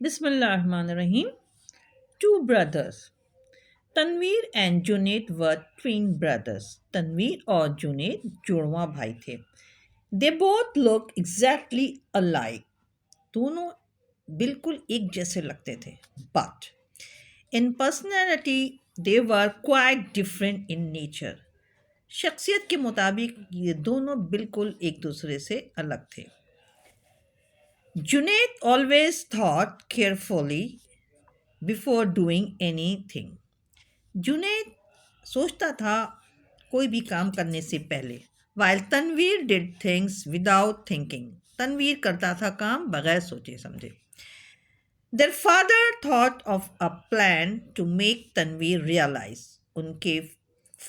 Bismillahirrahmanirrahim. Two brothers. Tanveer and Junaid were twin brothers. Tanveer और जुनेद जुड़वा भाई थे. They both looked exactly alike. दोनों बिल्कुल एक जैसे लगते थे. But in personality, they were quite different in nature. शख्सियत के मुताबिक ये दोनों बिल्कुल एक दूसरे से अलग थे. Junaid always thought carefully before doing anything. Junaid सोचता था कोई भी काम करने से पहले. While Tanveer did things without thinking. Tanveer करता था काम बगैर सोचे समझे. Their father thought of a plan to make Tanveer realize. उनके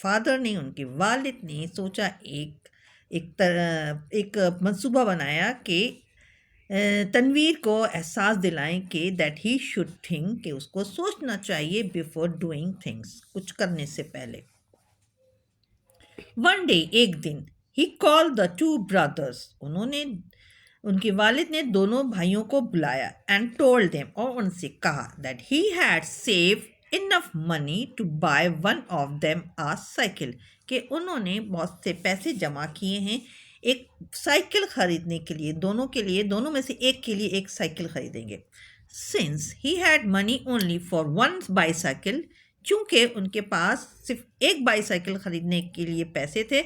फादर ने उनके वालिद ने सोचा एक मंसूबा बनाया कि तनवीर को एहसास दिलाएं कि दैट ही शुड थिंक कि उसको सोचना चाहिए बिफोर डूइंग थिंग्स कुछ करने से पहले. वन डे एक दिन ही कॉल द टू ब्रदर्स. उनके वालिद ने दोनों भाइयों को बुलाया एंड टोल्ड देम और उनसे कहा that he had saved enough money to buy one of them a cycle कि उन्होंने बहुत से पैसे जमा किए हैं एक साइकिल खरीदने के लिए. दोनों में से एक के लिए एक साइकिल खरीदेंगे. Since he had money only for one bicycle, चूंकि उनके पास सिर्फ एक बाईसाइकिल खरीदने के लिए पैसे थे,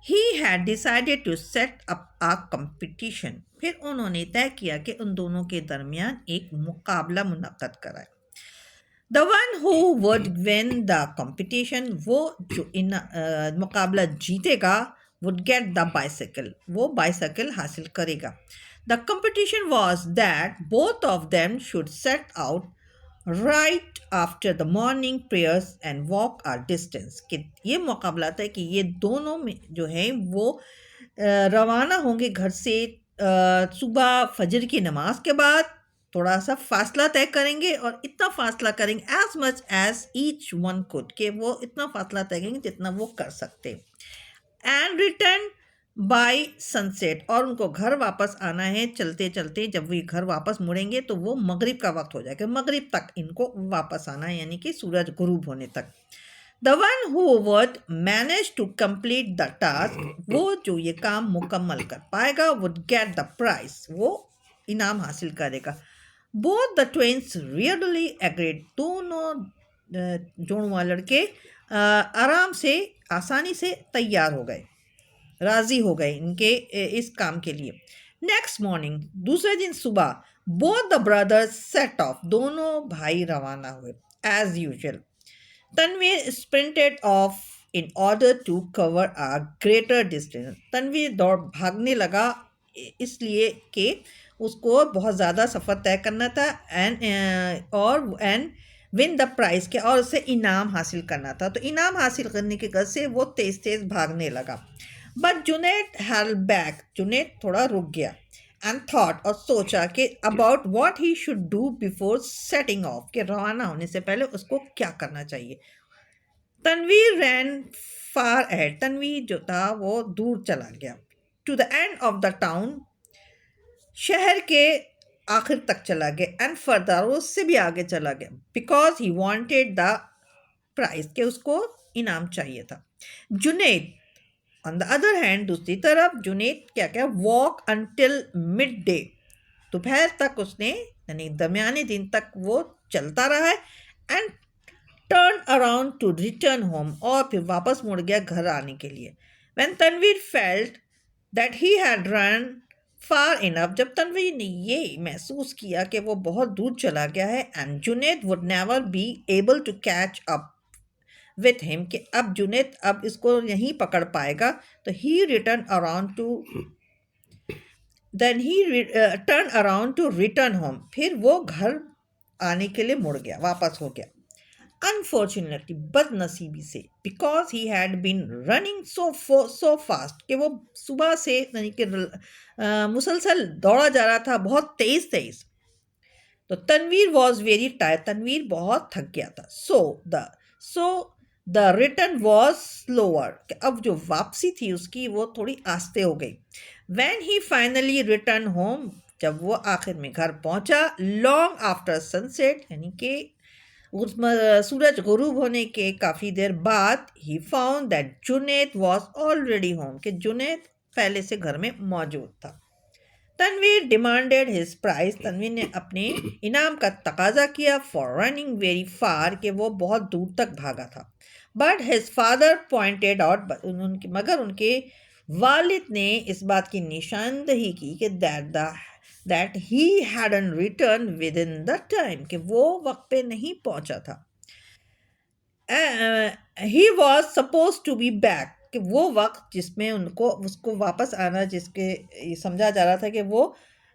he had decided to set up a competition. फिर उन्होंने तय किया कि उन दोनों के दरमियान एक मुकाबला मुनक्कद कराए. The one who would win the competition, वो जो इन मुकाबला जीतेगा, would get the bicycle. वो बाइसाइकिल हासिल करेगा. The competition was that both of them should set out right after the morning prayers and walk a distance. कि ये मुकाबला था कि ये दोनों में जो है वो रवाना होंगे घर से सुबह फजर की नमाज के बाद. थोड़ा सा फासला तय करेंगे और इतना फासला करेंगे as much as each one could कि वो इतना फासला तय करेंगे जितना वो कर सकते. एंड रिटर्न बाय सनसेट, और उनको घर वापस आना है चलते चलते. जब वे घर वापस मुड़ेंगे तो वो मगरिब का वक्त हो जाएगा. मगरिब तक इनको वापस आना है, यानी कि सूरज गुरूब होने तक. The one who would manage to complete the task, वो जो ये काम मुकम्मल कर पाएगा, वुड गेट द प्राइज, वो इनाम हासिल करेगा. Both the twins really agreed. दोनों जुड़वा लड़के आराम से आसानी से तैयार हो गए, राजी हो गए इनके इस काम के लिए. नेक्स्ट मॉर्निंग, दूसरे दिन सुबह, both the brothers set off, दोनों भाई रवाना हुए. As usual Tanveer sprinted off in order to cover a greater distance. Tanveer दौड़ भागने लगा इसलिए कि उसको बहुत ज़्यादा सफ़र तय करना था एंड विन द प्राइज़ के, और उससे इनाम हासिल करना था. तो इनाम हासिल करने के घर से वो तेज़ तेज़ भागने लगा. But Junaid held back. Junaid थोड़ा रुक गया. एंड थॉट, और सोचा कि about what he should do before setting off, के रवाना होने से पहले उसको क्या करना चाहिए. Tanveer ran far ahead. Tanveer जो था वो दूर चला गया. To the end of the town, शहर के आखिर तक चला गया. एंड फर्दर, उससे भी आगे चला गया. Because he wanted the prize, के उसको इनाम चाहिए था. Junaid on the other hand, दूसरी तरफ जुनेद क्या क्या वॉक अंटिल मिड डे. दोपहर तक उसने यानी दरमियाने दिन तक वो चलता रहा है. And turn around to return home, और फिर वापस मुड़ गया घर आने के लिए. When Tanveer felt that he had run far enough, जब तनवीर ने ये महसूस किया कि वो बहुत दूर चला गया है, and Junaid would never be able to catch up with him, कि अब जुनेद अब इसको नहीं पकड़ पाएगा, तो he return around to return home, फिर वो घर आने के लिए मुड़ गया, वापस हो गया. अनफॉर्चुनेटली, बदनसीबी से, because he had been running so fast, कि वो सुबह से यानी कि मुसलसल दौड़ा जा रहा था बहुत तेज. तो Tanveer was very tired, Tanveer बहुत थक गया था. So the return was slower, अब जो वापसी थी उसकी वो थोड़ी आस्ते हो गई. When he finally return home, जब वो आखिर में घर पहुंचा, लॉन्ग आफ्टर सनसेट, यानी कि सूरज गुरूब होने के काफ़ी देर बाद, he found that Junaid was already home, कि जुनैद पहले से घर में मौजूद था। Tanveer demanded his prize, Tanveer ने अपने इनाम का तकाजा किया फॉर रनिंग वेरी फार, कि वो बहुत दूर तक भागा था। But his father pointed out, मगर उनके वालिद ने इस बात की निशानदही की कि that he hadn't return within the time, कि वो वक्त पे नहीं पहुंचा था। He was suppose to be back, कि वो वक्त जिसमें उसको वापस आना, जिसके ये समझा जा रहा था कि वो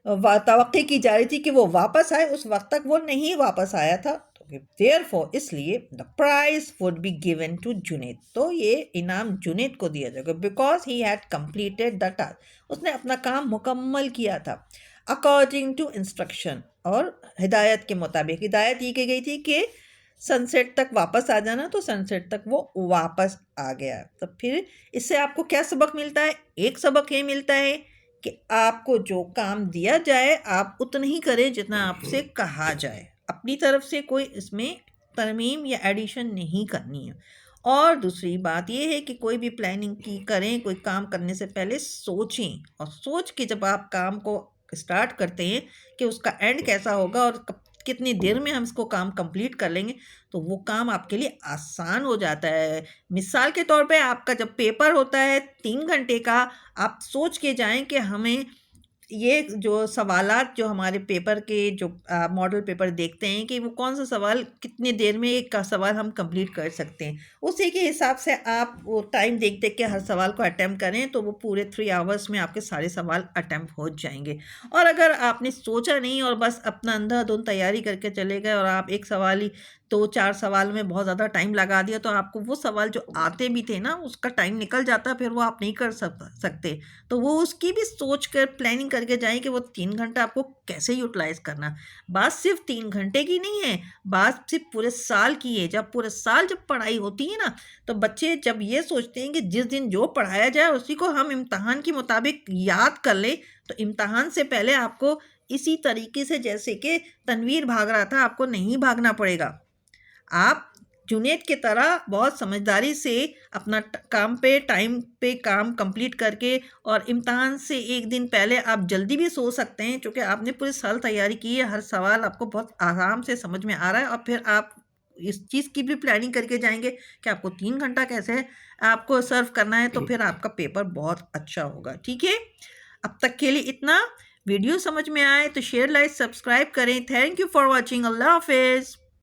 तवक्की की जा रही थी कि वो वापस आए, उस वक्त तक वो नहीं वापस आया था। देयरफॉर, इसलिए the prize would be given to Junaid, तो ये इनाम जुनैद को दिया जाएगा, because he had completed the task, उसने अपना काम मुकम्मल किया था। अकॉर्डिंग टू इंस्ट्रक्शन, और हिदायत के मुताबिक, हिदायत ये की गई थी कि सनसेट तक वापस आ जाना, तो सनसेट तक वो वापस आ गया। तो फिर इससे आपको क्या सबक मिलता है? एक सबक ये मिलता है कि आपको जो काम दिया जाए आप उतना ही करें जितना आपसे कहा जाए, अपनी तरफ से कोई इसमें तरमीम या एडिशन नहीं करनी है। और दूसरी बात यह है कि कोई भी प्लानिंग की करें, कोई काम करने से पहले सोचें, और सोच के जब आप काम को स्टार्ट करते हैं कि उसका एंड कैसा होगा और कितनी देर में हम इसको काम कंप्लीट कर लेंगे, तो वो काम आपके लिए आसान हो जाता है। मिसाल के तौर पे आपका जब पेपर होता है 3 घंटे का, आप सोच के जाएं कि हमें ये जो सवालात जो हमारे पेपर के जो मॉडल पेपर देखते हैं कि वो कौन सा सवाल कितनी देर में एक का सवाल हम कंप्लीट कर सकते हैं, उसी के हिसाब से आप वो टाइम देख देख के हर सवाल को अटैम्प्ट करें, तो वो पूरे 3 आवर्स में आपके सारे सवाल अटैम्प्ट हो जाएंगे। और अगर आपने सोचा नहीं और बस अपना अंधाधुंध तैयारी करके चले गए और आप एक सवाल ही 2-4 सवाल में बहुत ज़्यादा टाइम लगा दिया, तो आपको वो सवाल जो आते भी थे ना, उसका टाइम निकल जाता, फिर वो आप नहीं कर सकते। तो वो उसकी भी सोच कर प्लानिंग करके जाएं कि वो 3 घंटा आपको कैसे यूटिलाइज़ करना। बात सिर्फ 3 घंटे की नहीं है, बात सिर्फ पूरे साल की है। जब पूरे साल जब पढ़ाई होती है ना, तो बच्चे जब ये सोचते हैं कि जिस दिन जो पढ़ाया जाए उसी को हम इम्तहान के मुताबिक याद कर लें, तो इम्तहान से पहले आपको इसी तरीके से, जैसे कि तनवीर भाग रहा था, आपको नहीं भागना पड़ेगा। आप जुनैद की तरह बहुत समझदारी से अपना काम पे टाइम पे काम कंप्लीट करके, और इम्तहान से एक दिन पहले आप जल्दी भी सो सकते हैं, क्योंकि आपने पूरे साल तैयारी की है, हर सवाल आपको बहुत आराम से समझ में आ रहा है, और फिर आप इस चीज़ की भी प्लानिंग करके जाएंगे कि आपको 3 घंटा कैसे आपको सर्व करना है, तो फिर आपका पेपर बहुत अच्छा होगा। ठीक है, अब तक के लिए इतना। वीडियो समझ में आए तो शेयर, लाइक, सब्सक्राइब करें। Thank you for watching. अल्लाह हाफिज़।